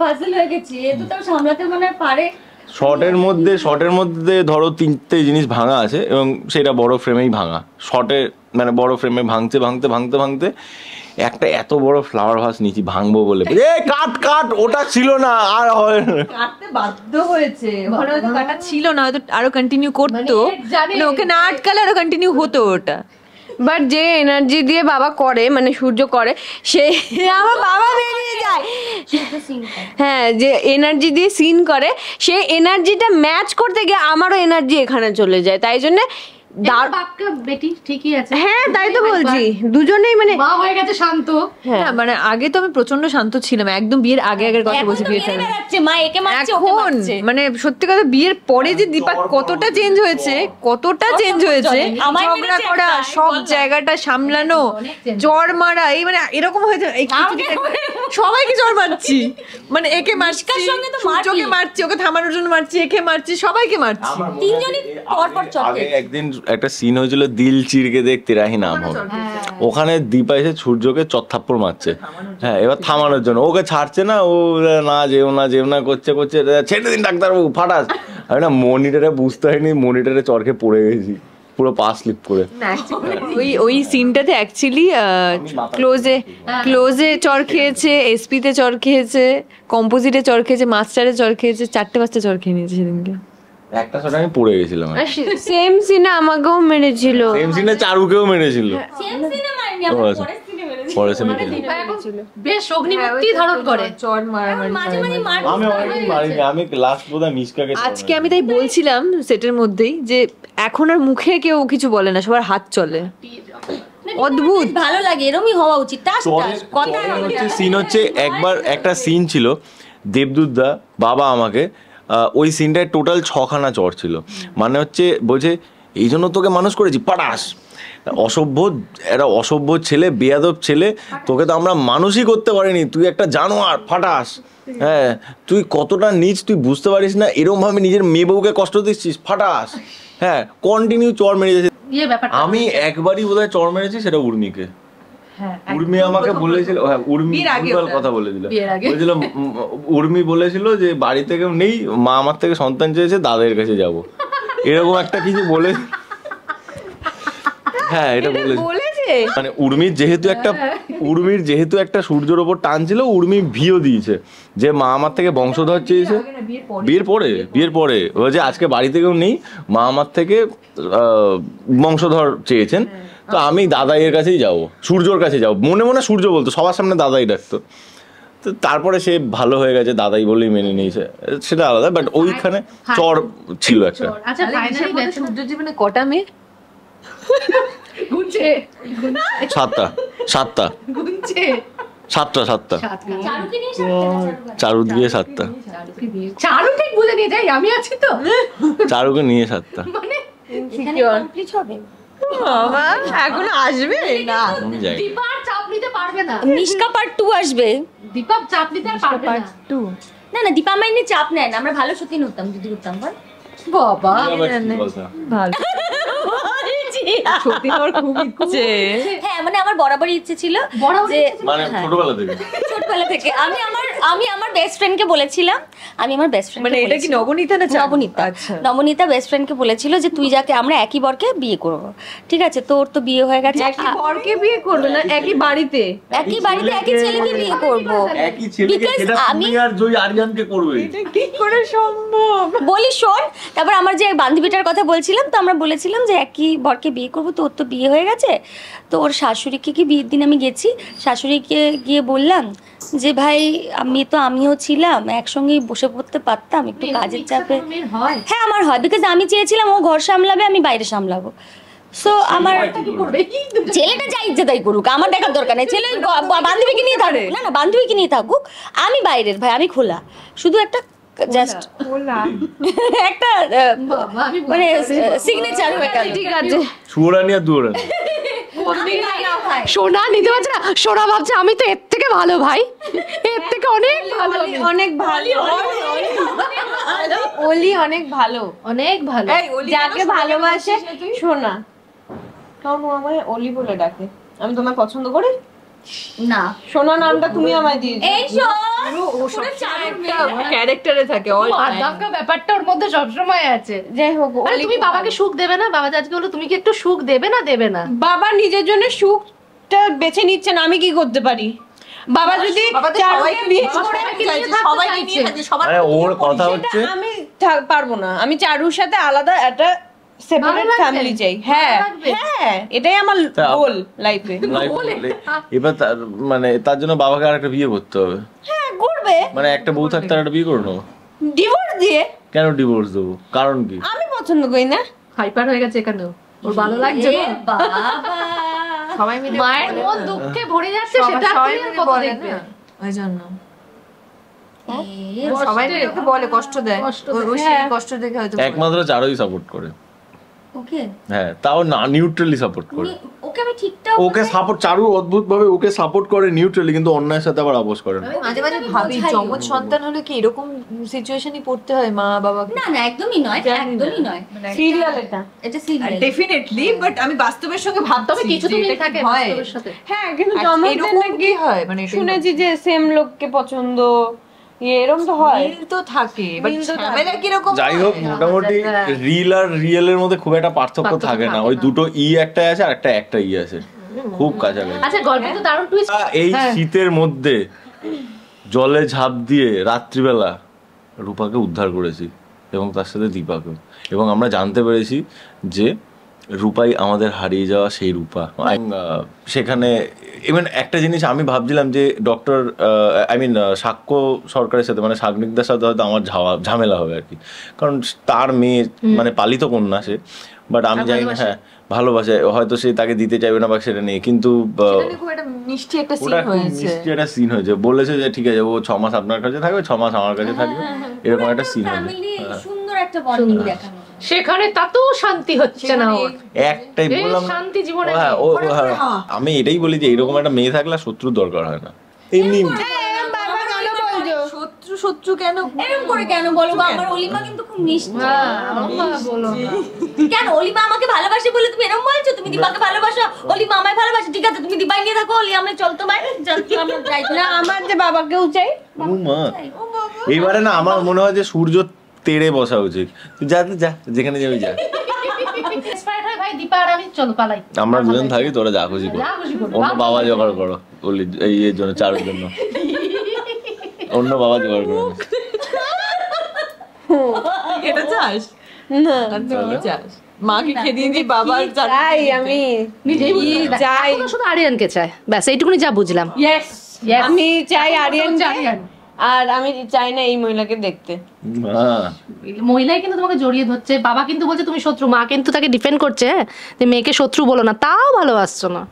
[SPEAKER 1] পাজল হয়ে গেছে, এ তো তাও সামলাতে মনে পারে।
[SPEAKER 2] শর্টের মধ্যে ধরো 3টে জিনিস ভাঙা আছে, এবং সেটা বড় ফ্রেমেই ভাঙা। শর্টে মানে বড় ফ্রেমে ভাঙতে একটা এত বড় ফ্লাওয়ার ভাস নিচি ভাঙবো বলে, কাট ওটা ছিল না, আর
[SPEAKER 3] কাটতে বাধ্য হয়েছে। ওখানে হয়তো কাটা ছিল না, হয়তো আরো কন্টিনিউ করতো, ওকে না আটকালে আরো কন্টিনিউ হতো ওটা।
[SPEAKER 5] বাট যে এনার্জি দিয়ে বাবা করে, মানে সূর্য করে, সে আমার বাবা বেরিয়ে যায়। হ্যাঁ, যে এনার্জি দিয়ে সিন করে, সেই এনার্জিটা ম্যাচ করতে গিয়ে আমারও এনার্জি এখানে চলে যায়। তাই জন্য
[SPEAKER 4] বেটি ঠিকই আছে।
[SPEAKER 5] হ্যাঁ তাই তো বলছি, দুজনেই মানে
[SPEAKER 4] মা হয়ে গেছে শান্ত।
[SPEAKER 3] হ্যাঁ মানে আগে তো আমি প্রচন্ড শান্ত ছিলাম, একদম বিয়ের আগের কথা বলছি। এখন মানে সত্যি কথা, বিয়ের পরে যে দীপা কতটা চেঞ্জ হয়েছে, ঝগড়া করা, সব জায়গাটা সামলানো, জ্বর মারা, এই মানে এরকম হয়েছে। সবাইকে জ্বর মারছি, মানে একে মারছি, সূর্যকে মারছি, ওকে থামানোর জন্য মারছি, একে মারছি, সবাইকে মারছি।
[SPEAKER 1] তিনজনই পরপর চলে।
[SPEAKER 2] একদিন একটা সিন হয়েছিল দিল চিরকে দেখ তেরা হি নাম হবে, ওখানে দীপা এসে সূর্যকে চত্থাপ্পড় মারছে। হ্যাঁ এবার থামানোর জন্য ওকে ছাড়ছে না, ও না যেও না করছে ছেড়ে দিন ডাক্তারবাবু ফাটাস। আমি না মনিটরে বুঝতে হয়নি, মনিটরে চরকে পড়ে গেছি পুরো পা স্লিপ করে।
[SPEAKER 3] ওই সিনটাতে অ্যাকচুয়ালি ক্লোজে চর খেয়েছে, এসপিতে চর খেয়েছে, কম্পোজিটে চর খেয়েছে, মাস্টারে চর খেয়েছে, 4-5টা চর খেয়ে নিয়েছে সেদিনকে।
[SPEAKER 2] একটা শট আমি পড়ে গেছিলাম।
[SPEAKER 5] সেম সিনে আমাকেও মেরেছিল,
[SPEAKER 2] সেম সিনে চারুকেও মেরেছিল।
[SPEAKER 1] সেম সিনে মারিনি, আমরা পরের সিনে
[SPEAKER 2] পরে সেমিতে
[SPEAKER 4] বেশ অগ্নিমূর্তি ধারণ করে।
[SPEAKER 3] চর মারামারি
[SPEAKER 1] মাঝে মাঝে মার
[SPEAKER 2] আমি অনেকদিন মারিনি, আমি লাস্ট বোধহয় মিসকাকে
[SPEAKER 3] আজকে আমি তাই বলছিলাম সেটের মধ্যেই যে এখন আর মুখে কেউ কিছু বলে না, সবার হাত চলে। অদ্ভুত
[SPEAKER 1] ভালো লাগে, এরমই হওয়া উচিত। টাস টাস কথা
[SPEAKER 2] হচ্ছে সিন হচ্ছে একবার একটা সিন ছিল দেবদূতদা বাবা আমাকে ওই সিনটায় টোটাল 6খানা চর ছিল। মানে হচ্ছে বলছে এই জন্য তোকে মানুষ করেছি পাটাস, অসভ্য একটা অসভ্য ছেলে, বেয়াদব ছেলে, তোকে তো আমরা মানুষই করতে পারিনি, তুই একটা জানোয়ার ফাটাস। হ্যাঁ তুই কতটা নিচ তুই বুঝতে পারিস না, এরকম ভাবে নিজের মেয়ে বউকে কষ্ট দিচ্ছিস ফাটাস। হ্যাঁ কন্টিনিউ চর মেরে যাচ্ছে। আমি একবারই বোধহয় চর মেরেছি, সেটা উর্মিকে। উর্মি আমাকে বলেছিল, হ্যাঁ উর্মি ভুলভাল কথা বলেছিল, বলেছিল উর্মি বলেছিল যে বাড়িতে কেউ নেই, মা আমার থেকে সন্তান চেয়েছে, দাদার কাছে যাব, এরকম একটা কিছু বলে। হ্যাঁ এটা বলেছে। মানে উর্মির যেহেতু একটা সূর্যের ওপর টান ছিল, উর্মি ভিও দিয়েছে যে মা আমার থেকে বংশধর চেয়েছে। বিয়ের পরে ও যে আজকে বাড়িতে কেউ নেই, মা আমার থেকে বংশধর চেয়েছেন, তো আমি দাদাইয়ের কাছেই যাব, সূর্যর কাছে যাব। মনে মনে সূর্য বলতো, সবার সামনে দাদাই ডাকতো। তো তারপরে সে ভালো হয়ে গেছে, দাদাই বলেই মেনে নিয়েছে, সেটা আলাদা। বাট ওইখানে চর ছিল একটা।
[SPEAKER 4] আচ্ছা ফাইনালি সূর্য জীবনে কটা মেয়ে গুনছে?
[SPEAKER 2] 7টা
[SPEAKER 4] গুনছে
[SPEAKER 2] 7টা
[SPEAKER 1] চারুকে নিয়ে সাথে
[SPEAKER 2] চারু দিয়ে 7টা,
[SPEAKER 4] চারু ঠিক বুঝে নিয়ে যাই, আমি আছি তো।
[SPEAKER 2] চারুকে নিয়ে 7টা।
[SPEAKER 4] মানে
[SPEAKER 1] এখানে কমপ্লিট হবে।
[SPEAKER 3] বাবা এখন আসবে না,
[SPEAKER 2] আমি যাই।
[SPEAKER 4] দীপা আর চাপ নিতে পারবে না।
[SPEAKER 1] নিষ্কা পার্ট 2 আসবে।
[SPEAKER 4] দীপা চাপ নিতে আর পারবে না।
[SPEAKER 1] না না, দীপা মাইনি চাপ নেয় না, আমরা ভালো সত্যি হতাম যদি করতাম। বল
[SPEAKER 4] বাবা
[SPEAKER 3] ভালো সত্যি আমার খুব ইচ্ছে।
[SPEAKER 1] হ্যাঁ মানে আমার বরাবরই ইচ্ছে ছিল যে
[SPEAKER 2] মানে
[SPEAKER 1] ছোটবেলা থেকে আমি আমার বেস্ট ফ্রেন্ডকে বলেছিলাম,
[SPEAKER 3] মানে এটা কি নবনীতা না
[SPEAKER 1] নবনীতা?
[SPEAKER 3] আচ্ছা
[SPEAKER 1] নবনীতা বেস্ট ফ্রেন্ডকে বলেছিল যে তুই যাকে, আমরা একই বরকে বিয়ে করব, ঠিক আছে? তোর তো বিয়ে হয়ে গেছে,
[SPEAKER 3] একই বরকে বিয়ে করবে না, একই বাড়িতে
[SPEAKER 1] একই ছেলেকে বিয়ে করব।
[SPEAKER 2] একই ছেলেকে, সেটা তুমি আর জয় আরিয়ানকে করবে,
[SPEAKER 3] এটা কি করে সম্ভব?
[SPEAKER 1] বলি শোন, তারপর আমার যে বান্ধবীটার কথা বলছিলাম, তো আমরা বলেছিলাম যে একই বরকে বিয়ে করবো, তো ওর তো বিয়ে হয়ে গেছে। তো ওর শাশুড়িকে কি বিয়ের দিন আমি গেছি, শাশুড়িকে গিয়ে বললাম যে ভাই আমিও ছিলাম, একসঙ্গেই বসে পড়তে পারতাম, একটু কাজের চাপে। হ্যাঁ আমার হয়, বিকজ আমি চেয়েছিলাম ও ঘর সামলাবে, আমি বাইরে সামলাবো। সো আমার ছেলেটা যা ইচ্ছে তাই করুক, আমার দেখার দরকার নেই। ছেলে বান্ধবীকে নিয়ে থাকুক, না বান্ধবীকে নিয়ে থাকুক, আমি বাইরের ভাই, আমি খোলা। শুধু একটা জাস্ট একটা মানে সিগনেচার হয়ে গেল।
[SPEAKER 3] ঠিক আছে
[SPEAKER 2] সুরানি আর দুরানি
[SPEAKER 4] সোনা নিতে পারছে না, সোনা ভাবছে আমি তো এর থেকে ভালো ভাই, এর থেকে অনেক ভালো,
[SPEAKER 3] অনেক ভালো ওলি, অনেক ভালো,
[SPEAKER 4] অনেক ভালো।
[SPEAKER 3] যাকে ভালোবাসে শোনা, কারণ ও আমায় ওলি বলে ডাকে, আমি তোমায় পছন্দ করি
[SPEAKER 1] না,
[SPEAKER 3] সোনা নামটা তুমি আমায় দিয়েছো।
[SPEAKER 1] এই শোন,
[SPEAKER 3] ক্যারেক্টারে থাকে
[SPEAKER 4] মারদাঙ্গা ব্যাপারটা ওর মধ্যে সবসময় আছে।
[SPEAKER 3] যাই হোক,
[SPEAKER 4] আরে তুমি বাবাকে সুখ দেবে না? বাবা আজকে বলো তুমি কি একটু সুখ দেবে না? দেবে না।
[SPEAKER 3] বাবা নিজের জন্য সুখটা বেছে নিচ্ছে না, আমি কি করতে পারি? বাবা যদি চারুকে বিয়ে করে
[SPEAKER 4] সবাইকে নিয়ে থাকতে চাইছে।
[SPEAKER 2] আরে ওর কথা হচ্ছে
[SPEAKER 3] আমি পারবো না, আমি চারুর সাথে আলাদা একটা সেপারেট ফ্যামিলি চাই। হ্যাঁ হ্যাঁ, এটাই আমার গোল লাইফে।
[SPEAKER 2] এবার মানে তার জন্য বাবাকে আর একটা বিয়ে করতে হবে।
[SPEAKER 3] হ্যাঁ করবে,
[SPEAKER 2] মানে একটা বউ থাকতে আর একটা বিয়ে করে নেবো।
[SPEAKER 3] ডিভোর্স দিয়ে?
[SPEAKER 2] কেন ডিভোর্স দেবো? কারণ কি?
[SPEAKER 3] আমি পছন্দ করি না।
[SPEAKER 4] হাইপার হয়ে গেছে এখানেও, ওর ভালো লাগছে না।
[SPEAKER 1] বাবা
[SPEAKER 3] সবাই মিলে
[SPEAKER 4] মায়ের মন দুঃখে ভরে যাচ্ছে, সেটা আপনি আর কত দেখবেন?
[SPEAKER 3] ওই জন্য
[SPEAKER 1] এ,
[SPEAKER 3] সবাই মিলে ওকে বলে, কষ্ট দেয়, ওই সেই কষ্ট দেখে হয়তো
[SPEAKER 2] একমাত্র চারুই সাপোর্ট করে।
[SPEAKER 1] ওকে
[SPEAKER 2] হ্যাঁ তাও না, নিউট্রালি সাপোর্ট করে।
[SPEAKER 1] ওকে আমি ঠিকঠাক
[SPEAKER 2] ওকে সাপোর্ট, চারু অদ্ভুত ভাবে ওকে সাপোর্ট করে নিউট্রালি, কিন্তু অন্যায়ের সাথে আবার আপোষ করে না।
[SPEAKER 3] মাঝে মাঝে ভাবি যমজ সন্তান হলে কি এরকম সিচুয়েশনই পড়তে হয় মা বাবাকে?
[SPEAKER 1] না না, একদমই নয়, একদমই নয়।
[SPEAKER 3] সিরিয়াল এটা
[SPEAKER 1] সিরিয়াল
[SPEAKER 6] ডেফিনেটলি, বাট আমি বাস্তবের সঙ্গে ভাবতে
[SPEAKER 4] তবে কিছু তো মিল থাকে বাস্তবের সাথে।
[SPEAKER 3] হ্যাঁ, কিন্তু জমজদের নাকি হয়, মানে শুনেছি যে সেম লোককে পছন্দ, এরকম তো হয়,
[SPEAKER 6] মিল তো থাকে, বাট ঝামেলা কি রকম?
[SPEAKER 2] যাই হোক, মোটামুটি রিল আর রিয়েলের মধ্যে খুব একটা পার্থক্য থাকে না। ওই দুটো ই একটা আছে আর একটা ই আছে, খুব কাছাকাছি।
[SPEAKER 4] আচ্ছা গল্পে তো দারুণ টুইস্ট।
[SPEAKER 2] এই শীতের মধ্যে জলে ঝাঁপ দিয়ে রাত্রিবেলা রূপাকে উদ্ধার করেছি, এবং তার সাথে দীপাকে। এবং আমরা জানতে পেরেছি যে রূপাই আমাদের হারিয়ে যাওয়া সেই রূপা। সেখানে ইভেন একটা জিনিস আমি ভাবছিলাম যে ডক্টর সাক্ষ্য সরকারের সাথে মানে সাগ্নিকদার সাথে হয়তো আমার ঝামেলা হবে আর কি, কারণ তার মেয়ে মানে পালিত কন্যা সে, বাট আমি জানি না, হ্যাঁ ভালোবাসে, হয়তো সে তাকে দিতে চাইবে না বা সেটা নিয়ে, কিন্তু
[SPEAKER 6] মিষ্টি একটা
[SPEAKER 2] ওটা মিষ্টি একটা সিন হয়েছে, বলেছে যে ঠিক আছে ও 6 মাস আপনার কাছে থাকবে, 6 মাস আমার কাছে থাকবে, এরকম একটা সিন হয়েছে।
[SPEAKER 1] সুন্দর একটা বন্ডিং দেখানো,
[SPEAKER 4] সেখানে তাতেও শান্তি হচ্ছে না ওর,
[SPEAKER 2] একটাই বললাম
[SPEAKER 4] শান্তি জীবনে
[SPEAKER 2] হ্যাঁ ও আমি এটাই বলি যে এরকম একটা মেয়ে থাকলে শত্রুর দরকার হয় না। এমনি
[SPEAKER 6] শত্রু কেন
[SPEAKER 1] এরকম করে কেন বলো? আমার অলিমা কিন্তু খুব মিষ্টি। কেন অলিমা আমাকে ভালোবাসে বলে তুমি এরকম বলছো? তুমি দীপাকে ভালোবাসো, অলিমা আমায় ভালোবাসে, ঠিক আছে তুমি দীপাই নিয়ে থাকো, অলি আমরা চলতো বাইরে আমরা যাই
[SPEAKER 5] না, আমার যে বাবাকেও চাই।
[SPEAKER 2] ও মা, এইবারে না আমার মনে হয় যে সূর্য তেড়ে বসা উচিত, তুই যা যা যেখানে যাবি যা,
[SPEAKER 4] ভাই দীপা আর আমি চলো পালাই,
[SPEAKER 2] আমরা দুজন থাকি, তোরা যা খুশি কর, অন্য বাবা জোগাড় করো বলি এই এর জন্য, চারুর জন্য অন্য বাবা জোগাড় করো।
[SPEAKER 6] এটা চাস
[SPEAKER 5] না
[SPEAKER 6] চাস মাকে খেদিয়ে দিয়ে বাবার
[SPEAKER 5] চাই, আমি চাই,
[SPEAKER 4] শুধু আরিয়ানকে চায়, ব্যাস এইটুকুনি যা বুঝলাম।
[SPEAKER 5] আমি চাই আরিয়ান, আর আমি চাই না এই মহিলাকে দেখতে।
[SPEAKER 4] মহিলাই কিন্তু তোমাকে জড়িয়ে ধরছে, বাবা কিন্তু বলছে তুমি শত্রু, মা কিন্তু তাকে ডিফেন্ড করছে যে মেয়েকে শত্রু বলো না, তাও ভালোবাসছো না।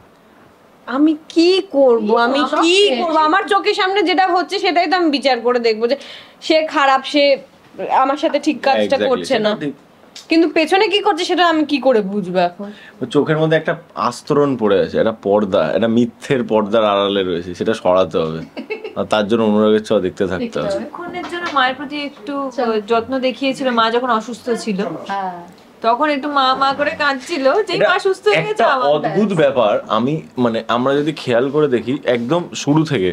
[SPEAKER 5] আমি কি করব, আমি কি করব? আমার চোখের সামনে যেটা হচ্ছে সেটাই তো আমি বিচার করে দেখবো যে সে খারাপ, সে আমার সাথে ঠিক কাজটা করছে না, কিন্তু পেছনে কি করছে সেটা আমি কি করে বুঝবো? এখন
[SPEAKER 2] চোখের মধ্যে একটা আস্তরণ পড়ে আছে, একটা পর্দা, একটা মিথ্যের পর্দার আড়ালে রয়েছে, সেটা সরাতে হবে, আর তার জন্য অনুরাগের ছোঁয়া দেখতে থাকতে হবে।
[SPEAKER 6] কিছুক্ষণের জন্য মায়ের প্রতি একটু যত্ন দেখিয়েছিল, মা যখন অসুস্থ ছিল তখন একটু মা মা করে কাঁদছিল, যেই মা সুস্থ হয়ে গেছে।
[SPEAKER 2] একটা অদ্ভুত ব্যাপার, আমি মানে আমরা যদি খেয়াল করে দেখি একদম শুরু থেকে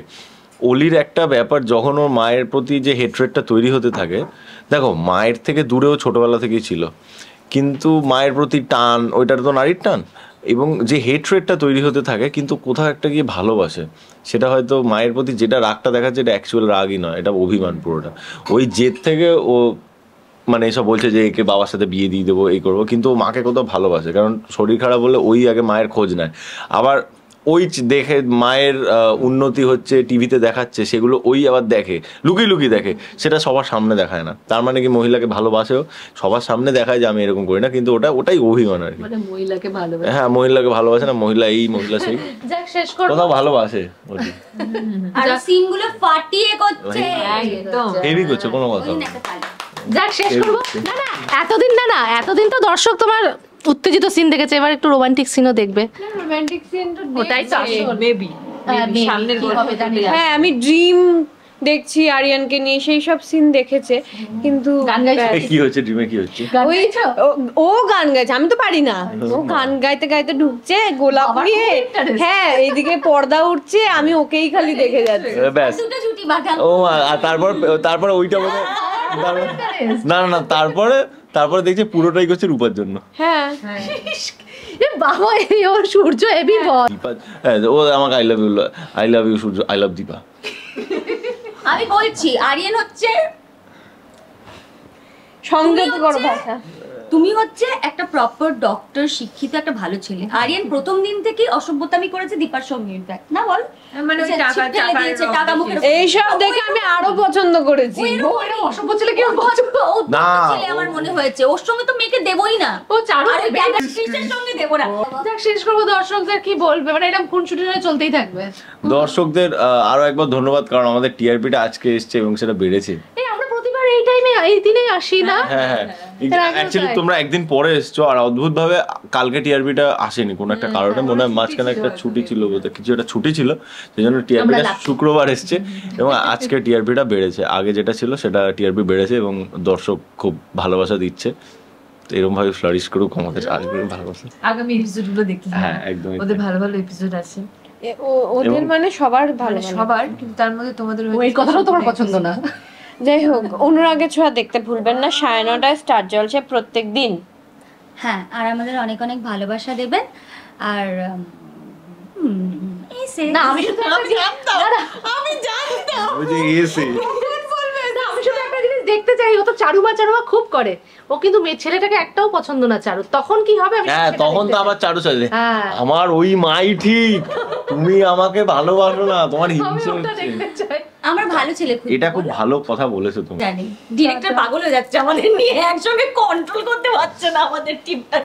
[SPEAKER 2] অলির একটা ব্যাপার, যখন ওর মায়ের প্রতি যে হেট্রেটটা তৈরি হতে থাকে, দেখো মায়ের থেকে দূরেও ছোটবেলা থেকেই ছিল, কিন্তু মায়ের প্রতি টান ওইটার তো নারীর টান, এবং যে হেট্রেটটা তৈরি হতে থাকে কিন্তু কোথাও একটা গিয়ে ভালোবাসে, সেটা হয়তো মায়ের প্রতি যেটা রাগটা দেখাচ্ছে এটা অ্যাকচুয়াল রাগই নয়, এটা অভিমান পুরোটা। ওই জেদ থেকে ও মানে এসব বলছে যে একে বাবার সাথে বিয়ে দিয়ে দেবো, এই করবো, কিন্তু ও মাকে কোথাও ভালোবাসে, কারণ শরীর খারাপ হলে ওই আগে মায়ের খোঁজ নেয়, আবার ওই দেখে মায়ের উন্নতি হচ্ছে টিভিতে দেখাচ্ছে, সেগুলো ওই আবার দেখে, লুকিয়ে লুকিয়ে দেখে, সেটা সবার সামনে দেখায় না। তার মানে কি মহিলাকে ভালোবাসেও সবার সামনে দেখায় যে আমি এরকম করি না, কিন্তু ওটাই অভিমান আর কি,
[SPEAKER 4] মানে মহিলাকে ভালোবাসে,
[SPEAKER 2] হ্যাঁ মহিলাকে ভালোবাসে না, মহিলা এই মহিলা সেই,
[SPEAKER 4] যাক শেষ করব,
[SPEAKER 2] কোথাও ভালোবাসে
[SPEAKER 1] আর সিনগুলো ফাটিয়ে করছে,
[SPEAKER 6] একদম
[SPEAKER 2] হেভি করছে, কোনো কথা
[SPEAKER 4] যাক শেষ করব। না না এতদিন তো দর্শক তোমার উত্তেজিত সিন দেখেছে, এবার একটু রোমান্টিক সিনও দেখবে।
[SPEAKER 5] রোমান্টিক সিন তো
[SPEAKER 4] ওটাই তো আসল,
[SPEAKER 6] মেবি সামনের গল্পে জানি।
[SPEAKER 5] হ্যাঁ, আমি ড্রিম দেখছি আরিয়ানকে নিয়ে, সেই সব সিন দেখেছে, কিন্তু
[SPEAKER 4] গান গাইছে,
[SPEAKER 2] কি হচ্ছে ড্রিমে, কি হচ্ছে
[SPEAKER 5] ওই ও গান গাইছে, আমি তো পারি না, ও গান গাইতে গাইতে ঢুকছে গোলাপ নিয়ে, হ্যাঁ এইদিকে পর্দা উঠছে, আমি ওকেই খালি দেখে যাচ্ছি,
[SPEAKER 2] ব্যাস।
[SPEAKER 1] দুটো জুটি বাঁধা।
[SPEAKER 2] ও আর তারপরে ওইটা বলে না তারপরে দেখছে পুরোটাই করছে রূপার জন্য।
[SPEAKER 5] হ্যাঁ
[SPEAKER 4] বাবা এই ওর সূর্য এবি বল,
[SPEAKER 2] হ্যাঁ ও আমাকে I love you Surya, I love Deepa.
[SPEAKER 1] আমি বলছি আরিয়ান হচ্ছে
[SPEAKER 5] সংযত করো ভাষা,
[SPEAKER 1] তুমি হচ্ছে একটা প্রপার ডক্টর, শিক্ষিত একটা ভালো ছেলে। আরিয়ান প্রথম দিন থেকে অসভ্যতামি করেছে দীপার সঙ্গে, ইনফ্যাক্ট না বল,
[SPEAKER 6] মানে ওই
[SPEAKER 1] টাকা মুখে
[SPEAKER 5] এইসব দেখে আমি আরো পছন্দ করেছি।
[SPEAKER 1] অসভ্য ছেলে কি না, আমার মনে হয়েছে ওর সঙ্গে তো মেয়েকে দেবই না,
[SPEAKER 4] ও চারু
[SPEAKER 1] আর ক্রিসের সঙ্গে দেবো না।
[SPEAKER 4] যাক শেষ করবো, দর্শকদের কি বলবে, মানে এরকম খুনসুটি চলতেই থাকবে।
[SPEAKER 2] দর্শকদের আরো একবার ধন্যবাদ, কারণ আমাদের টিআরপিটা আজকে এসছে এবং সেটা বেড়েছে।
[SPEAKER 4] এই আমরা প্রতিবার এই টাইমে এই দিনেই আসি না?
[SPEAKER 2] হ্যাঁ অ্যাকচুয়ালি তোমরা একদিন পরে এসছো, আর অদ্ভুত ভাবে কালকে টিআরপিটা আসেনি কোনো একটা কারণে, মনে হয় মাঝখানে একটা ছুটি ছিল, বলতে কিছু একটা ছুটি ছিল, সেই জন্য টিআরপিটা শুক্রবার এসছে, এবং আজকে টিআরপিটা বেড়েছে, আগে যেটা ছিল সেটা টিআরপি বেড়েছে, এবং দর্শক খুব ভালোবাসা দিচ্ছে, এরকম ভাবে ফ্লারিশ করুক আমাদের আগে ভালোবাসা।
[SPEAKER 6] আগামী এপিসোডগুলো দেখতে
[SPEAKER 2] হ্যাঁ একদম,
[SPEAKER 6] ওদের ভালো ভালো এপিসোড আছে,
[SPEAKER 5] ওদের মানে সবার ভালো,
[SPEAKER 6] সবার, কিন্তু তার মধ্যে তোমাদের
[SPEAKER 4] ওই কথাটাও তোমার পছন্দ না।
[SPEAKER 5] যাই হোক, অনুরাগের ছোঁয়া দেখতে ভুলবেন না 9:30 স্টার জলসে প্রত্যেক দিন।
[SPEAKER 1] হ্যাঁ, আর আমাদের অনেক অনেক ভালোবাসা দেবেন, আর
[SPEAKER 4] না আমি শুধু
[SPEAKER 6] আমি জানতাম
[SPEAKER 2] ওই যে এসে
[SPEAKER 4] আমি শুধু একটা জিনিস দেখতে চাই, ও তো চারুমা খুব করে, ও কিন্তু মেয়ে ছেলেটাকে একটাও পছন্দ না চারু, তখন কি হবে? আমি
[SPEAKER 2] হ্যাঁ
[SPEAKER 4] সেটা
[SPEAKER 2] তখন
[SPEAKER 4] দেখতে
[SPEAKER 2] তো
[SPEAKER 4] চাই।
[SPEAKER 2] আবার চারু চাইলে
[SPEAKER 4] হ্যাঁ।
[SPEAKER 2] আমার ওই মাই ঠিক, তুমি আমাকে ভালোবাসো না, তোমার
[SPEAKER 4] আমি
[SPEAKER 2] হিংসে
[SPEAKER 4] ওটা
[SPEAKER 2] হচ্ছে।
[SPEAKER 4] দেখতে চাই।
[SPEAKER 1] আমরা ভালো ছেলে খুঁজবো,
[SPEAKER 2] এটা খুব ভালো কথা বলেছো তুমি।
[SPEAKER 1] জানি ডিরেক্টর পাগল হয়ে যাচ্ছে আমাদের নিয়ে, একসঙ্গে কন্ট্রোল করতে পারছে না আমাদের টিমটা।